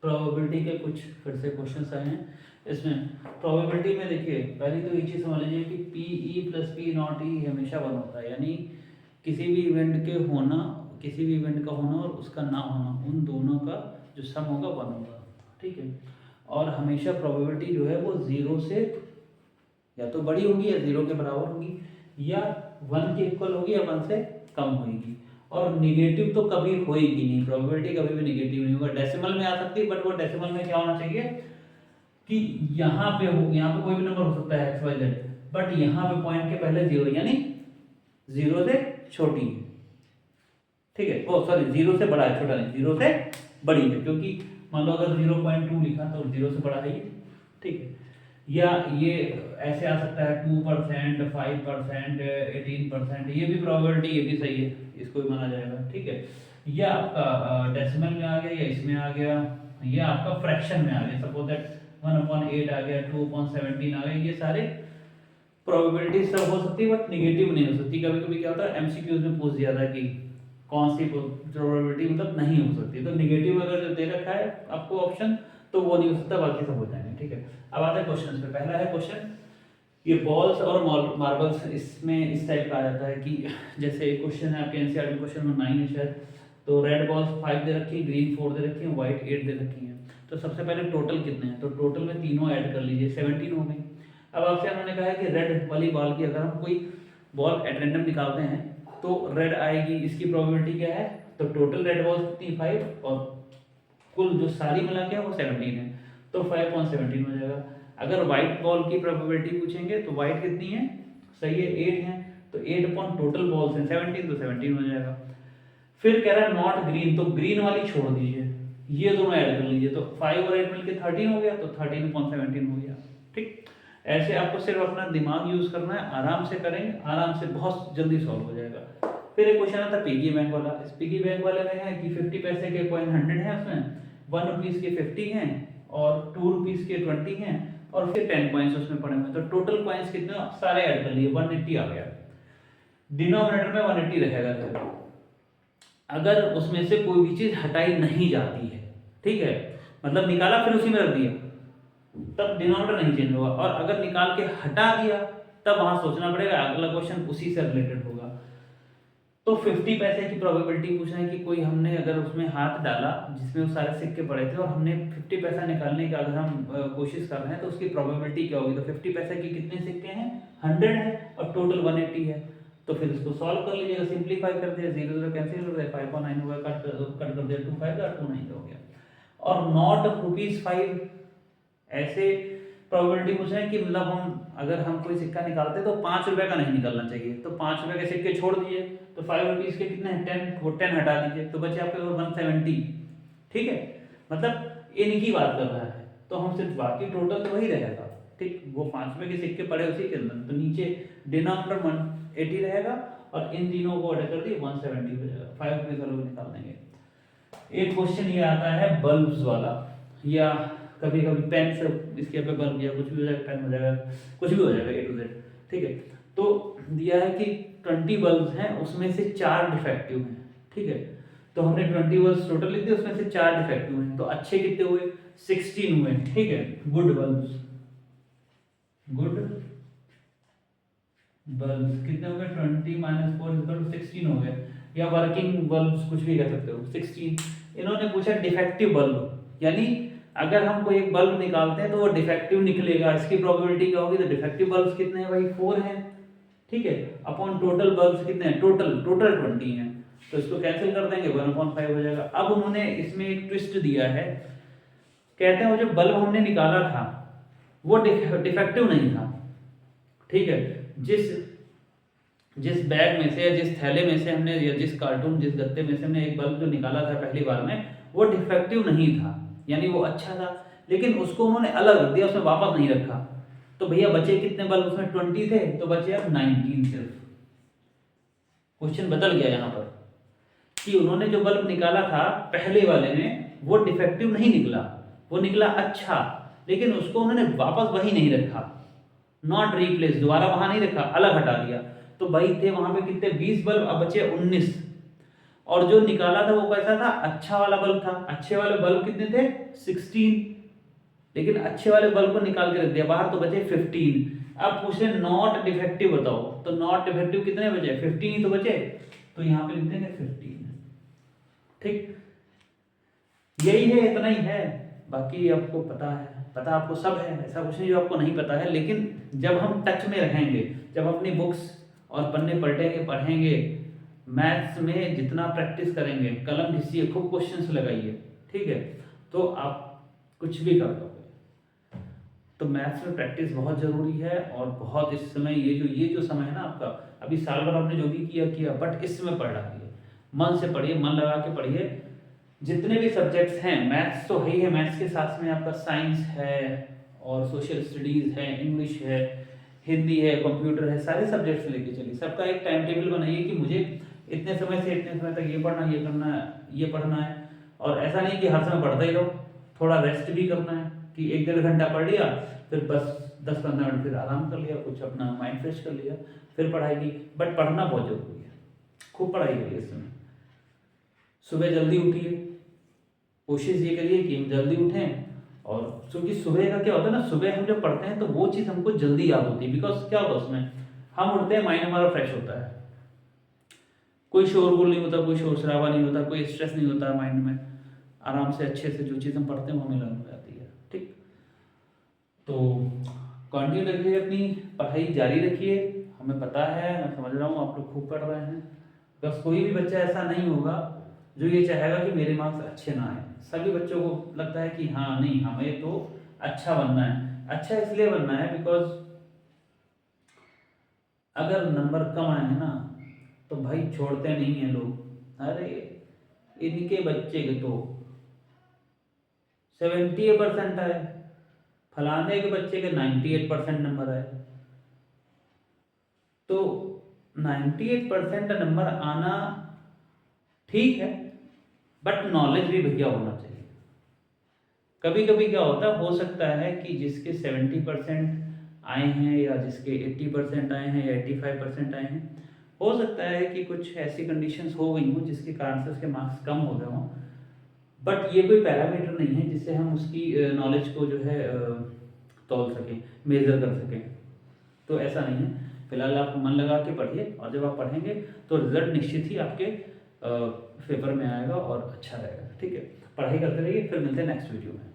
Probability के कुछ फिर से क्वेश्चंस आए हैं। इसमें प्रोबेबिलिटी में देखिए पहली तो ये चीज़ समझ लीजिए कि P E plus P not E हमेशा वन होता है, यानी किसी भी इवेंट के होना, किसी भी इवेंट का होना और उसका ना होना, उन दोनों का जो सम होगा वन होगा, ठीक है। और हमेशा प्रोबेबिलिटी जो है वो जीरो से या तो बड़ी होगी या जीरो के बराबर होगी, या वन के इक्वल होगी या वन से कम होगी। और निगेटिव तो कभी होएगी नहीं, प्रोबेबिलिटी कभी भी निगेटिव नहीं होगा। डेसिमल में आ सकती है, बट वो डेसिमल में क्या होना चाहिए कि यहाँ पे हो, यहाँ पे कोई भी नंबर हो सकता है एक्स वाई जेड, बट यहाँ पे पॉइंट के पहले जीरो, यानी जीरो से छोटी है, ठीक है। ओ सॉरी, जीरो से बड़ा है, छोटा नहीं, जीरो से बड़ी है, क्योंकि मान लो अगर 0.2 लिखा तो जीरो से बड़ा है ये, ठीक है। या ये ऐसे आ सकता है 2%, 5%, 18%, ये भी प्रोबेबिलिटी, ये भी सही है, इसको भी माना जाएगा, ठीक है। या आपका डेसिमल में आ गया, या इसमें आ गया, या आपका फ्रैक्शन में आ गया, सपोज दैट 1/8 आ गया, 2/17 आ गया, ये सारे प्रोबेबिलिटी सब हो सकती है, बट निगेटिव नहीं हो सकती। कभी कभी क्या होता है एमसीक्यूज में पूछ दिया था कि कौन सी प्रोबेबिलिटी मतलब नहीं हो सकती, तो निगेटिव अगर जो दे रखा है आपको ऑप्शन, तो वो नहीं हो सकता, बाकी सब हो जाएंगे, ठीक है। अब आते हैं क्वेश्चन पे। पहला है क्वेश्चन, ये बॉल्स और मार्बल्स, इसमें इस टाइप का आ जाता है कि जैसे एक क्वेश्चन है आपके एनसीईआरटी में, क्वेश्चन नंबर 9 है शायद, तो रेड बॉल्स 5 दे रखी है, ग्रीन 4 दे रखी है, व्हाइट 8 दे रखी है। तो सबसे पहले टोटल कितने हैं, तो टोटल में तीनों ऐड कर लीजिए, 17 हो गई। अब आपसे उन्होंने कहा है कि रेड वाली बॉल की अगर हम कोई बॉल एट रैंडम निकालते हैं तो रेड आएगी, इसकी प्रोबेबिलिटी क्या है, तो टोटल रेड बॉल्स कितनी 5, और कुल जो सारी मिला के है वो 17 है, तो 5/17 हो जाएगा। अगर व्हाइट बॉल की प्रोबेबिलिटी पूछेंगे तो व्हाइट कितनी है, सही है 8 है, तो 8 अपॉन टोटल बॉल्स है 17, तो 17 हो जाएगा। फिर कह रहा है नॉट ग्रीन, तो ग्रीन वाली छोड़ दीजिए, ये दोनों ऐड कर लीजिए, तो 5 और 8 मिलके 13 हो गया, तो 13/17 हो गया, ठीक। ऐसे आपको सिर्फ अपना दिमाग यूज करना है, आराम से करेंगे, आराम से बहुत जल्दी सॉल्व हो जाएगा। फिर एक क्वेश्चन आता है पिगी बैंक वाला। इस पिगी बैंक वाले में है कि 50 पैसे के कॉइन 100 है, उसमें 1 रुपीज के 50 हैं और 2 रुपीज के 20 हैं, और फिर 10 कॉइन्स उसमें पड़े हुए हैं, तो टोटल कॉइन्स कितने सारे ऐड कर लिए, 180 आ गया। डिनोमिनेटर में 180 रहेगा सर, अगर उसमें से कोई भी चीज हटाई नहीं जाती है, ठीक है, मतलब निकाला फिर उसी में रख दिया, तब डिनोमिनेटर नहीं चेंज होगा। और अगर निकाल के हटा दिया तब वहां सोचना पड़ेगा, अगला क्वेश्चन उसी से रिलेटेड होगा। तो 50 पैसे की प्रोबेबिलिटी पूछ रहे हैं कि कोई हमने अगर उसमें हाथ डाला जिसमें वो सारे सिक्के पड़े थे और हमने 50 पैसा निकालने की अगर हम कोशिश कर रहे हैं तो उसकी प्रोबेबिलिटी क्या होगी, तो 50 पैसे की कितने सिक्के हैं, 100 है, और टोटल 180 है, तो फिर इसको सॉल्व कर लीजिएगा, सिंप्लीफाई कर दिया, 0 0 कैंसिल कर दिया, 5 और 9 हो गया, कट कर दिया, 2 5 का 2 9 हो गया। और नॉट ₹5 ऐसे प्रोबेबिलिटी पूछ रहे हैं कि मतलब हम अगर हम कोई सिक्का निकालते हैं तो 5 रुपए का नहीं निकालना चाहिए, तो 5 रुपए के सिक्के छोड़ दीजिए, तो 5 रुपीज के कितने हैं 10, वो 10 हटा दीजिए, तो बचे आपके 170, ठीक है। मतलब इनकी बात कर रहा है, तो हम सिर्फ बाकी टोटल तो वही रहेगा, ठीक। वो 5 रुपए के सिक्के पड़े उसी के अंदर, तो नीचे डिनोमिनेटर 180 रहेगा और इन तीनों को ऐड कर दिए 170 हो जाएगा, 5 रुपए का लोग निकाल देंगे। एक क्वेश्चन ये आता है बल्ब्स वाला, या कभी कभी पेन से इसके पे बल्ब या कुछ भी हो जाएगा, पेन हो जाएगा, कुछ भी हो जाएगा A to Z, ठीक है। तो दिया है कि 20 बल्ब्स हैं, उसमें से 4 डिफेक्टिव हैं, ठीक है। तो हमने 20 बल्ब्स टोटल लिख दिए, उसमें से 4 डिफेक्टिव हैं, तो अच्छे कितने हुए, 16 हुए, ठीक है। गुड बल्ब्स, गुड बल्ब्स कितने हो गए, 20 - 4 16 हो गए, या वर्किंग बल्ब्स कुछ भी कह सकते हो 16। इन्होंने पूछा डिफेक्टिव बल्ब, यानी अगर हम कोई एक बल्ब निकालते हैं तो वो डिफेक्टिव निकलेगा, इसकी प्रोबेबिलिटी क्या होगी, तो डिफेक्टिव बल्ब्स कितने हैं भाई 4 हैं, ठीक है, अपॉन टोटल बल्ब्स कितने हैं, टोटल 20 हैं, तो इसको कैंसिल कर देंगे, 1/5 हो जाएगा। अब उन्होंने इसमें एक ट्विस्ट दिया है, कहते हैं वो जो बल्ब हमने निकाला था वो डिफेक्टिव नहीं था, ठीक है। जिस बैग में से या जिस थैले में से हमने, या जिस कार्टून, जिस गत्ते में से हमने एक बल्ब जो निकाला था पहली बार में, वो डिफेक्टिव नहीं था, यानी वो अच्छा था, लेकिन उसको उन्होंने अलग रख दिया, उसमें वापस नहीं रखा, तो भैया बचे कितने बल्ब, उसमें 20 थे, तो बचे अब 19 सिर्फ। क्वेश्चन बदल गया यहाँ पर कि उन्होंने जो बल्ब निकाला था पहले वाले में वो डिफेक्टिव नहीं निकला, वो निकला अच्छा, लेकिन उसको उन्होंने वापस वही नहीं रखा, नॉट रिप्लेस, दोबारा वहां नहीं रखा, अलग हटा दिया, तो भाई थे वहां पे कितने 20 बल्ब, अब बचे 19। और जो निकाला था वो कैसा था, अच्छा वाला बल्ब था। अच्छे वाले बल्ब कितने थे, 16, लेकिन अच्छे वाले बल्ब को निकाल के रख दिया बाहर, तो बचे 15। अब पूछे नॉट डिफेक्टिव बताओ, तो नॉट डिफेक्टिव कितने बचे, 15 ही तो बचे, तो यहाँ पे लिख देंगे 15। ठीक, यही है, इतना ही है, बाकी आपको पता है, पता आपको सब है, ऐसा कुछ नहीं जो आपको नहीं पता है। लेकिन जब हम टच में रहेंगे, जब अपनी बुक्स और पन्ने पलटेंगे, पढ़ेंगे, मैथ्स में जितना प्रैक्टिस करेंगे, कलम घिसिए, खूब क्वेश्चंस लगाइए, ठीक है, तो आप कुछ भी कर पाओगे। तो मैथ्स में प्रैक्टिस बहुत ज़रूरी है, और बहुत इस समय ये जो समय है ना आपका, अभी साल भर आपने जो भी किया, बट इस समय पढ़ डालिए, मन से पढ़िए, मन लगा के पढ़िए। जितने भी सब्जेक्ट्स हैं, मैथ्स तो है ही है, मैथ्स के साथ में आपका साइंस है, और सोशल स्टडीज़ है, इंग्लिश है, हिंदी है, कंप्यूटर है, सारे सब्जेक्ट्स लेके चलिए। सबका एक टाइम टेबल बनाइए कि मुझे इतने समय से इतने समय तक ये पढ़ना, ये करना है, ये पढ़ना है। और ऐसा नहीं कि हर समय पढ़ते ही रहो, थोड़ा रेस्ट भी करना है, कि 1-1.5 घंटा पढ़ लिया, फिर बस 10-15 मिनट फिर आराम कर लिया, कुछ अपना माइंड फ्रेश कर लिया, फिर पढ़ाई की। बट पढ़ना बहुत जरूरी है, खूब पढ़ाई करिए इस समय। सुबह जल्दी उठिए, कोशिश ये करिए कि हम जल्दी उठें, और क्योंकि सुबह का क्या होता है ना, सुबह हम जब पढ़ते हैं तो वो चीज़ हमको जल्दी याद होती है। बिकॉज क्या होता है उसमें, हम उठते हैं, माइंड हमारा फ्रेश होता है, कोई शोरगुल नहीं होता, कोई शोर शराबा नहीं होता, कोई स्ट्रेस नहीं होता माइंड में, आराम से अच्छे से जो चीज़ हम पढ़ते हैं वो हमें लर्न हो जाती है। ठीक, तो कंटिन्यू रखिए, अपनी पढ़ाई जारी रखिए। हमें पता है, मैं समझ रहा हूँ आप लोग खूब पढ़ रहे हैं, बस कोई भी बच्चा ऐसा नहीं होगा जो ये चाहेगा कि मेरे मार्क्स अच्छे ना आए। सभी बच्चों को लगता है कि हाँ नहीं, हमें तो अच्छा बनना है। अच्छा इसलिए बनना है बिकॉज अगर नंबर कम आए हैं ना, तो भाई छोड़ते नहीं हैं लोग। अरे इनके बच्चे के तो 70% आए, फलाने के बच्चे के 98% नंबर आए। तो 98% नंबर आना ठीक है, बट नॉलेज भी भैया होना चाहिए। कभी कभी क्या होता है, हो सकता है कि जिसके 70% आए हैं, या जिसके 80% आए हैं, या 85% आए हैं, हो सकता है कि कुछ ऐसी कंडीशंस हो गई हों जिसके कारण से उसके मार्क्स कम हो गए हों। बट ये कोई पैरामीटर नहीं है जिससे हम उसकी नॉलेज को जो है तौल सकें, मेजर कर सकें। तो ऐसा नहीं है, फिलहाल आप मन लगा के पढ़िए, और जब आप पढ़ेंगे तो रिजल्ट निश्चित ही आपके पेपर में आएगा और अच्छा रहेगा। ठीक है, पढ़ाई करते रहिए, फिर मिलते हैं नेक्स्ट वीडियो में।